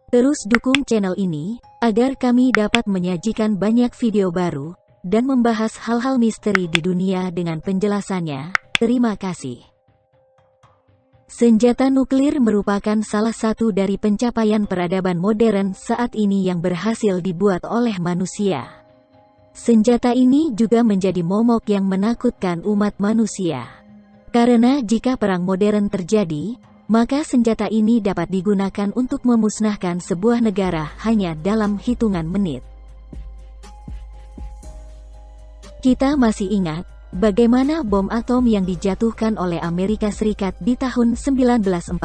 Terus dukung channel ini, agar kami dapat menyajikan banyak video baru, dan membahas hal-hal misteri di dunia dengan penjelasannya. Terima kasih. Senjata nuklir merupakan salah satu dari pencapaian peradaban modern saat ini yang berhasil dibuat oleh manusia. Senjata ini juga menjadi momok yang menakutkan umat manusia. Karena jika perang modern terjadi, maka senjata ini dapat digunakan untuk memusnahkan sebuah negara hanya dalam hitungan menit. Kita masih ingat bagaimana bom atom yang dijatuhkan oleh Amerika Serikat di tahun 1945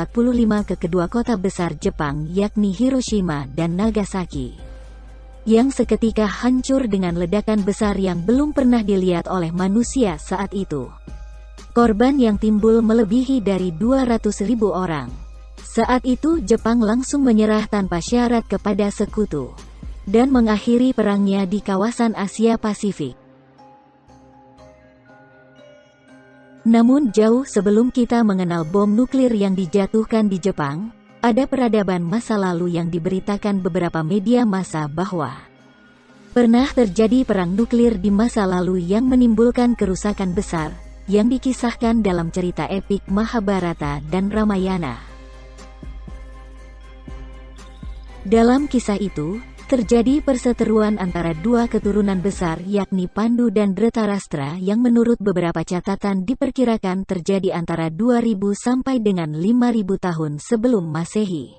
ke kedua kota besar Jepang, yakni Hiroshima dan Nagasaki, yang seketika hancur dengan ledakan besar yang belum pernah dilihat oleh manusia saat itu. Korban yang timbul melebihi dari 200.000 orang. Saat itu Jepang langsung menyerah tanpa syarat kepada sekutu, dan mengakhiri perangnya di kawasan Asia Pasifik. Namun jauh sebelum kita mengenal bom nuklir yang dijatuhkan di Jepang, ada peradaban masa lalu yang diberitakan beberapa media massa bahwa pernah terjadi perang nuklir di masa lalu yang menimbulkan kerusakan besar, yang dikisahkan dalam cerita epik Mahabharata dan Ramayana. Dalam kisah itu, terjadi perseteruan antara dua keturunan besar yakni Pandu dan Dhritarashtra yang menurut beberapa catatan diperkirakan terjadi antara 2000 sampai dengan 5000 tahun sebelum Masehi.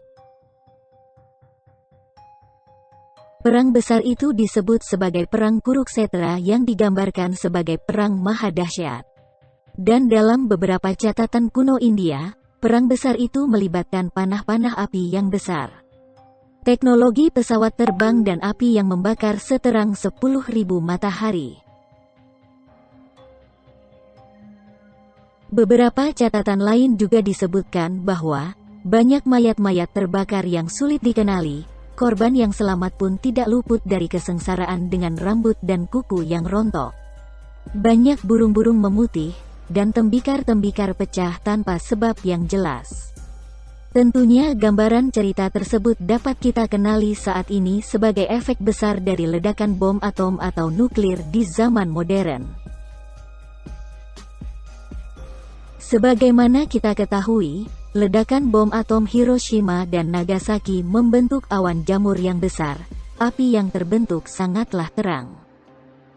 Perang besar itu disebut sebagai Perang Kurukshetra yang digambarkan sebagai perang maha dahsyat. Dan dalam beberapa catatan kuno India, perang besar itu melibatkan panah-panah api yang besar, teknologi pesawat terbang dan api yang membakar seterang 10.000 matahari. Beberapa catatan lain juga disebutkan bahwa banyak mayat-mayat terbakar yang sulit dikenali, korban yang selamat pun tidak luput dari kesengsaraan dengan rambut dan kuku yang rontok. Banyak burung-burung memutih, dan tembikar-tembikar pecah tanpa sebab yang jelas. Tentunya gambaran cerita tersebut dapat kita kenali saat ini sebagai efek besar dari ledakan bom atom atau nuklir di zaman modern. Sebagaimana kita ketahui, ledakan bom atom Hiroshima dan Nagasaki membentuk awan jamur yang besar, api yang terbentuk sangatlah terang.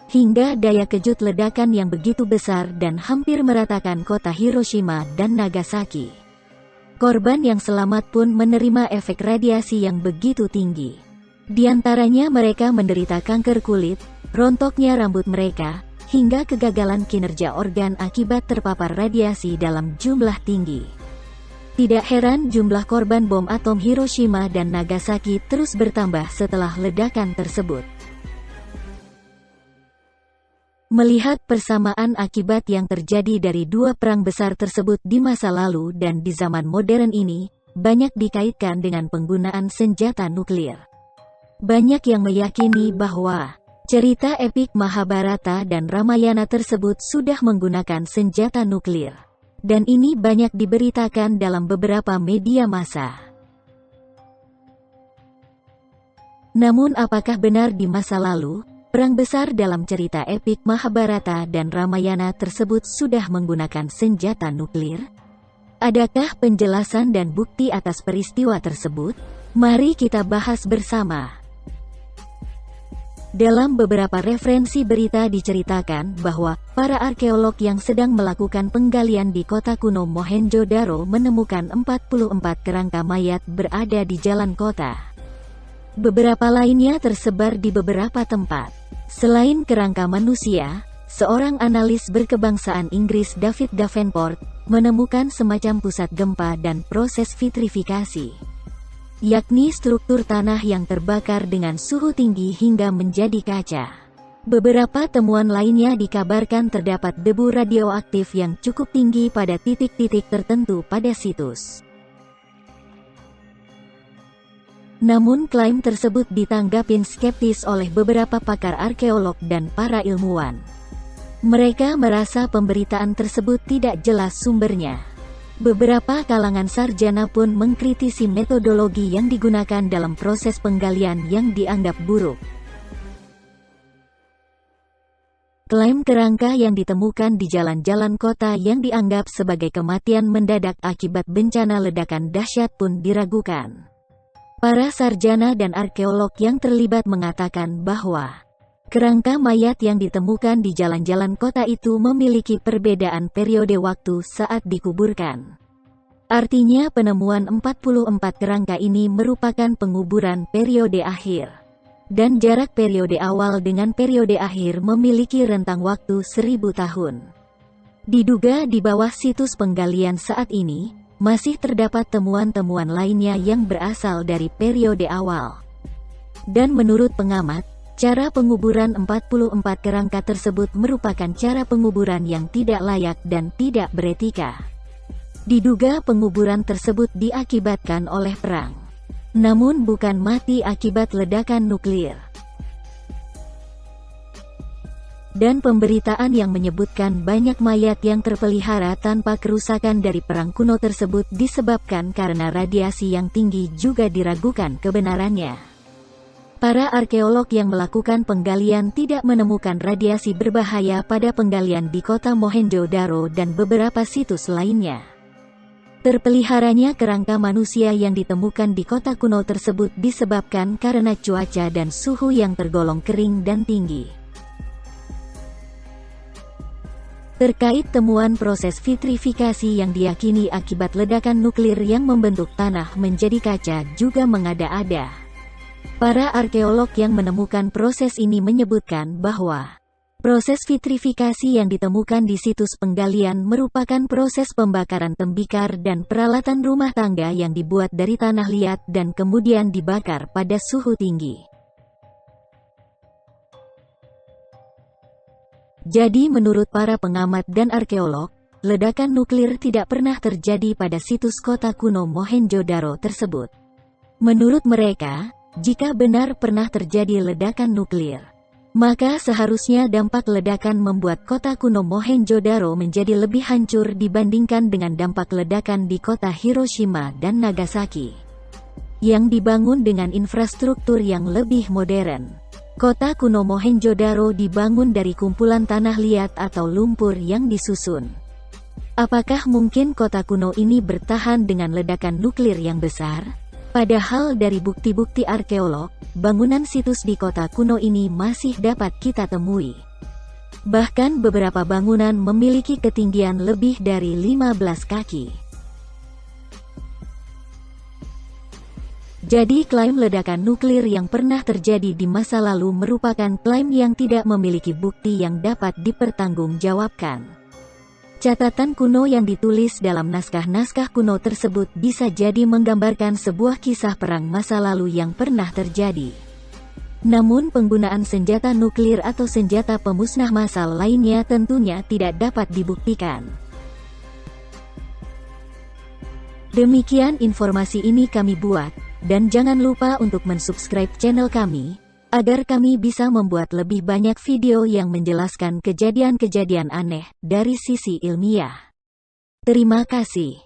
Hingga daya kejut ledakan yang begitu besar dan hampir meratakan kota Hiroshima dan Nagasaki. Korban yang selamat pun menerima efek radiasi yang begitu tinggi. Di antaranya mereka menderita kanker kulit, rontoknya rambut mereka, hingga kegagalan kinerja organ akibat terpapar radiasi dalam jumlah tinggi. Tidak heran jumlah korban bom atom Hiroshima dan Nagasaki terus bertambah setelah ledakan tersebut. Melihat persamaan akibat yang terjadi dari dua perang besar tersebut di masa lalu dan di zaman modern ini, banyak dikaitkan dengan penggunaan senjata nuklir. Banyak yang meyakini bahwa cerita epik Mahabharata dan Ramayana tersebut sudah menggunakan senjata nuklir. Dan ini banyak diberitakan dalam beberapa media massa. Namun apakah benar di masa lalu, perang besar dalam cerita epik Mahabharata dan Ramayana tersebut sudah menggunakan senjata nuklir? Adakah penjelasan dan bukti atas peristiwa tersebut? Mari kita bahas bersama. Dalam beberapa referensi berita diceritakan bahwa para arkeolog yang sedang melakukan penggalian di kota kuno Mohenjo-daro menemukan 44 kerangka mayat berada di jalan kota. Beberapa lainnya tersebar di beberapa tempat. Selain kerangka manusia, seorang analis berkebangsaan Inggris David Davenport menemukan semacam pusat gempa dan proses vitrifikasi, yakni struktur tanah yang terbakar dengan suhu tinggi hingga menjadi kaca. Beberapa temuan lainnya dikabarkan terdapat debu radioaktif yang cukup tinggi pada titik-titik tertentu pada situs. Namun klaim tersebut ditanggapin skeptis oleh beberapa pakar arkeolog dan para ilmuwan. Mereka merasa pemberitaan tersebut tidak jelas sumbernya. Beberapa kalangan sarjana pun mengkritisi metodologi yang digunakan dalam proses penggalian yang dianggap buruk. Klaim kerangka yang ditemukan di jalan-jalan kota yang dianggap sebagai kematian mendadak akibat bencana ledakan dahsyat pun diragukan. Para sarjana dan arkeolog yang terlibat mengatakan bahwa kerangka mayat yang ditemukan di jalan-jalan kota itu memiliki perbedaan periode waktu saat dikuburkan. Artinya penemuan 44 kerangka ini merupakan penguburan periode akhir. Dan jarak periode awal dengan periode akhir memiliki rentang waktu 1000 tahun. Diduga di bawah situs penggalian saat ini, masih terdapat temuan-temuan lainnya yang berasal dari periode awal. Dan menurut pengamat, cara penguburan 44 kerangka tersebut merupakan cara penguburan yang tidak layak dan tidak beretika. Diduga penguburan tersebut diakibatkan oleh perang. Namun bukan mati akibat ledakan nuklir. Dan pemberitaan yang menyebutkan banyak mayat yang terpelihara tanpa kerusakan dari perang kuno tersebut disebabkan karena radiasi yang tinggi juga diragukan kebenarannya. Para arkeolog yang melakukan penggalian tidak menemukan radiasi berbahaya pada penggalian di kota Mohenjo-daro dan beberapa situs lainnya. Terpeliharanya kerangka manusia yang ditemukan di kota kuno tersebut disebabkan karena cuaca dan suhu yang tergolong kering dan tinggi. Terkait temuan proses vitrifikasi yang diyakini akibat ledakan nuklir yang membentuk tanah menjadi kaca juga mengada-ada. Para arkeolog yang menemukan proses ini menyebutkan bahwa proses vitrifikasi yang ditemukan di situs penggalian merupakan proses pembakaran tembikar dan peralatan rumah tangga yang dibuat dari tanah liat dan kemudian dibakar pada suhu tinggi. Jadi menurut para pengamat dan arkeolog, ledakan nuklir tidak pernah terjadi pada situs kota kuno Mohenjo-daro tersebut. Menurut mereka, jika benar pernah terjadi ledakan nuklir, maka seharusnya dampak ledakan membuat kota kuno Mohenjo-daro menjadi lebih hancur dibandingkan dengan dampak ledakan di kota Hiroshima dan Nagasaki, yang dibangun dengan infrastruktur yang lebih modern. Kota kuno Mohenjo-daro dibangun dari kumpulan tanah liat atau lumpur yang disusun. Apakah mungkin kota kuno ini bertahan dengan ledakan nuklir yang besar? Padahal dari bukti-bukti arkeolog, bangunan situs di kota kuno ini masih dapat kita temui. Bahkan beberapa bangunan memiliki ketinggian lebih dari 15 kaki. Jadi klaim ledakan nuklir yang pernah terjadi di masa lalu merupakan klaim yang tidak memiliki bukti yang dapat dipertanggungjawabkan. Catatan kuno yang ditulis dalam naskah-naskah kuno tersebut bisa jadi menggambarkan sebuah kisah perang masa lalu yang pernah terjadi. Namun penggunaan senjata nuklir atau senjata pemusnah massal lainnya tentunya tidak dapat dibuktikan. Demikian informasi ini kami buat, dan jangan lupa untuk mensubscribe channel kami, agar kami bisa membuat lebih banyak video yang menjelaskan kejadian-kejadian aneh dari sisi ilmiah. Terima kasih.